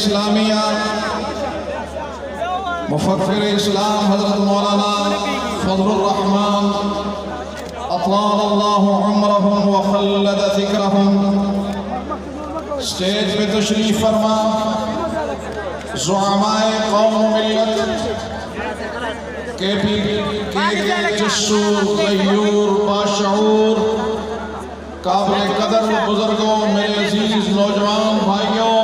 اسلامیہ مفکر اسلام حضرت مولانا فضل الرحمن اطال اللہ عمرہم وخلد ذکرہم سٹیج پہ تشریف فرما زعمائے قوم و ملت کے جسو غیور باشعور قابل قدر بزرگوں میرے عزیز نوجوان بھائیوں،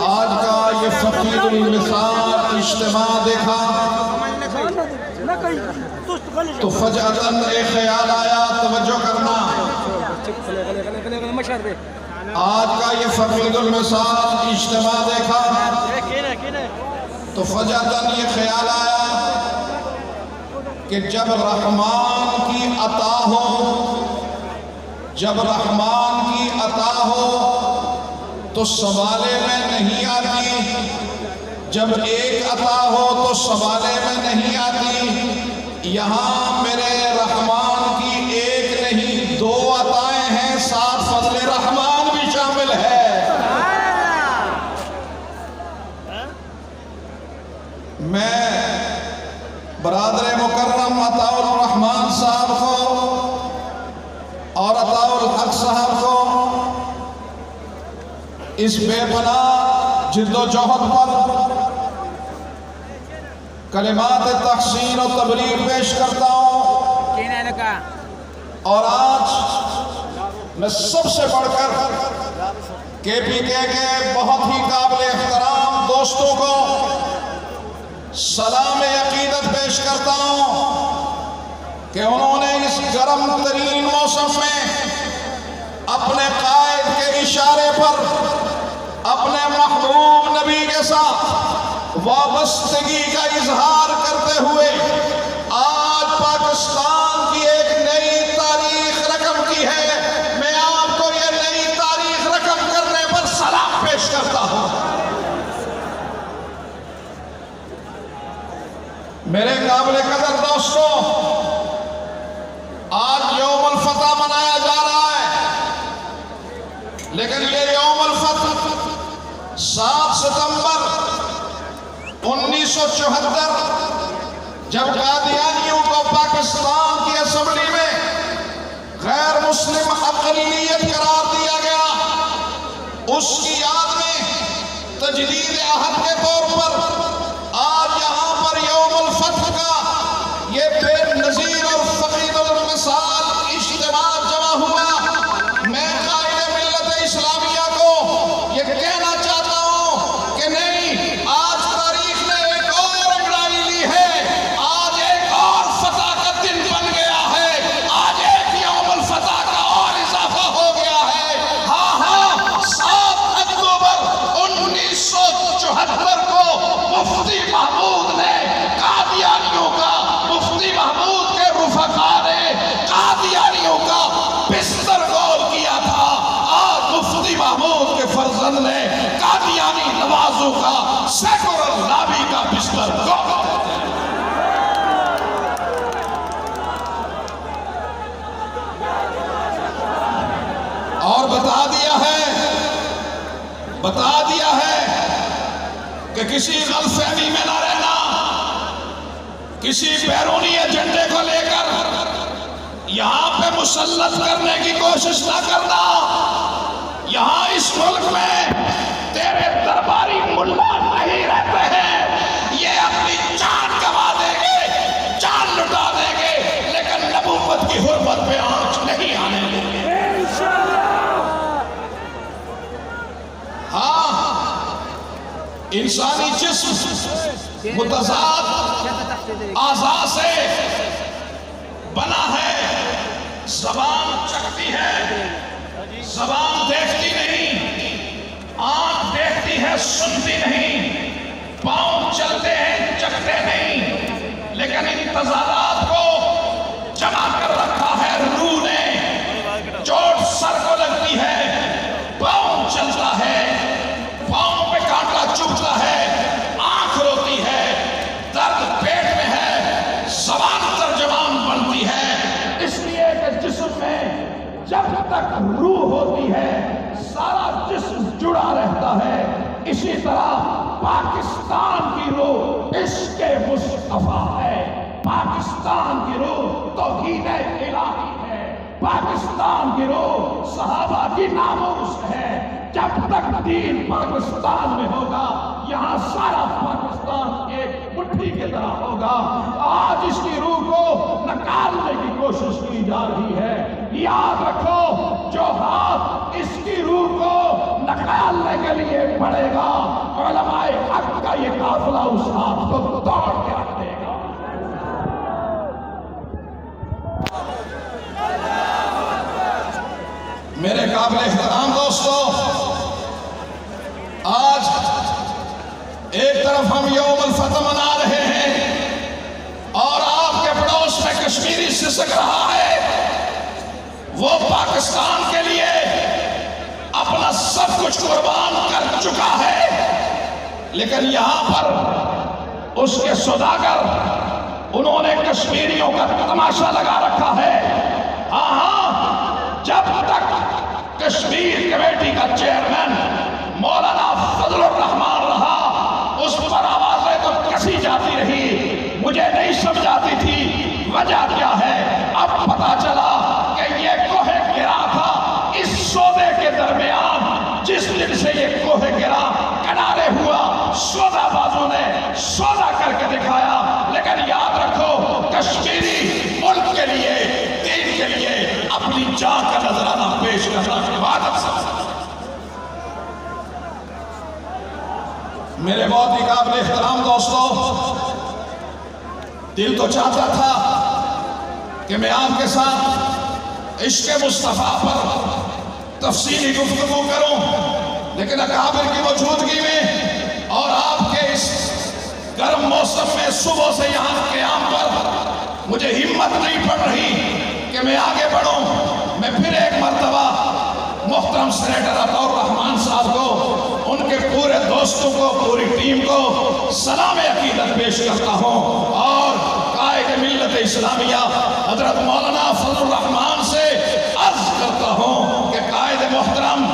آج کا یہ فقیر المثال اجتماع دیکھا تو فجأتاً ایک خیال آیا، توجہ کرنا، آج کا یہ فقیر المثال اجتماع دیکھا تو فجأتاً یہ خیال آیا کہ جب رحمان کی عطا ہو، جب رحمان کی عطا ہو تو سنبھالے میں نہیں آتی، جب ایک عطا ہو تو سنبھالے میں نہیں آتی۔ یہاں میرے رحمان کی ایک نہیں دو عطائیں ہیں، ساتھ فضل رحمان بھی شامل ہے۔ میں برادر مکرم عطاء الرحمن صاحب کو اور عطاء الحق صاحب کو اس بے پناہ جد و جہد پر کلمات تحسین و تبریک پیش کرتا ہوں، اور آج میں سب سے بڑھ کر کے پی کے بہت ہی قابل احترام دوستوں کو سلام عقیدت پیش کرتا ہوں کہ انہوں نے اس گرم ترین موسم میں اپنے قائد کے اشارے پر اپنے محبوب نبی کے ساتھ وابستگی کا اظہار کرتے ہوئے آج پاکستان کی ایک نئی تاریخ رقم کی ہے۔ میں آپ کو یہ نئی تاریخ رقم کرنے پر سلام پیش کرتا ہوں۔ میرے قابل قدر دوستوں، آج یوم الفتح منایا جا رہا ہے، لیکن یہ یوم الفتح 7 ستمبر 1974 جب قادیانیوں کو پاکستان کی اسمبلی میں غیر مسلم اقلیت قرار دیا گیا، اس کی یاد میں تجدید عہد کے طور پر آج یہاں پر یوم الفتح کا یہ بے نظیر اور فقیر المثال اجتماع جمع ہوا۔ میں قائد ملت اسلامیہ کو یہ کہنا چاہتا ہوں کہ نہیں، آج تاریخ نے ایک اور انگڑائی لی ہے، آج ایک اور فتح کا دن بن گیا ہے، آج ایک یوم الفتح کا اور اضافہ ہو گیا ہے۔ ہاں 7 اکتوبر 1974 کو مفتی محمود نے قادیانیوں کا، مفتی محمود کے رفقا نے قادیانیوں کا بستر گول کیا تھا۔ آج مفتی محمود کے فرزند نے قادیانی نوازوں کا سیکولر لابی کا بستر گول کرتے ہیں۔ اور بتا دیا ہے کہ کسی غلط فہمی میں نہ رہنا، کسی بیرونی ایجنڈے کو لے کر یہاں پہ مسلط کرنے کی کوشش نہ کرنا۔ یہاں اس ملک میں تیرے درباری ملا نہیں رہتے ہیں، یہ اپنی جان گوا دیں گے، جان لٹا دیں گے، لیکن نبوت کی حرمت پہ آنچ نہیں آنے دیں گے۔ ہاں، انسانی جسم متضاد اعضاء سے بنا ہے، زبان چکھتی ہے، زبان دیکھتی نہیں، آنکھ دیکھتی ہے سنتی نہیں، پاؤں چلتے ہیں چکھتے نہیں، لیکن ان تضادات کو جمع کر رکھا ہے روح نے۔ چوٹ سر کو لگتی ہے، پاؤں چلتا ہے، پاؤں پہ کانٹا چبھتا ہے، آنکھ روتی ہے، درد پیٹ میں ہے، زبان ترجمان بنتی ہے۔ اس لیے کہ جسم میں جب تک ہوتی ہے سارا جسم جڑا رہتا ہے. اسی طرح پاکستان کی روح عشق مصطفیٰ ہے. پاکستان کی روح توحید الہی ہے. پاکستان کی روح صحابہ کی ناموس ہے. جب تک دین پاکستان میں ہوگا یہاں سارا پاکستان ایک مٹھی کی طرح ہوگا. آج اس کی روح کو نکالنے کی کوشش کی جا رہی ہے. یاد رکھو جو ہاتھ اس کی روح کو نکالنے کے لیے پڑے گا علماء حق کا یہ قافلہ اس ہاتھ کو توڑ کے رکھ دے گا. میرے قابل احترام دوستو، آج ایک طرف ہم یوم الفتح منا رہے ہیں اور آپ کے پڑوس میں کشمیری سسک رہا ہے. وہ پاکستان کے لیے اپنا سب کچھ قربان کر چکا ہے، لیکن یہاں پر اس کے سوداگر انہوں نے کشمیریوں کا تماشا لگا رکھا ہے. ہاں، جب تک کشمیر کمیٹی کا چیئرمین مولانا فضل الرحمان رہا اس پر آوازیں تو کسی جاتی رہی. مجھے نہیں سمجھ آتی تھی وجہ کیا ہے. اب پتا چلا کہ یہ کوہ گرا تھا اس سودے کے درمیان. جس دن سے یہ کوہ گرا کنارے ہوا، سودا بازوں نے سودا کر کے دکھایا. لیکن یاد رکھو کشمیری ملک کے لیے، دین کے لیے اپنی جان کا نذرانہ پیش کرنا عبادت سے. میرے بہت ہی قابل احترام دوستو، دل تو چاہتا تھا کہ میں آپ کے ساتھ عشق مصطفیٰ پر تفصیلی گفتگو کروں، لیکن اکابر کی موجودگی میں اور آپ کے اس گرم موسم میں صبح سے یہاں قیام پر مجھے ہمت نہیں پڑ رہی کہ میں آگے بڑھوں. میں پھر ایک مرتبہ محترم سینیٹر عطاء الرحمان صاحب کو، ان کے پورے دوستوں کو، پوری ٹیم کو سلام عقیدت پیش کرتا ہوں اور قائد ملت اسلامیہ حضرت مولانا فضل الرحمان سے عرض کرتا ہوں کہ قائد محترم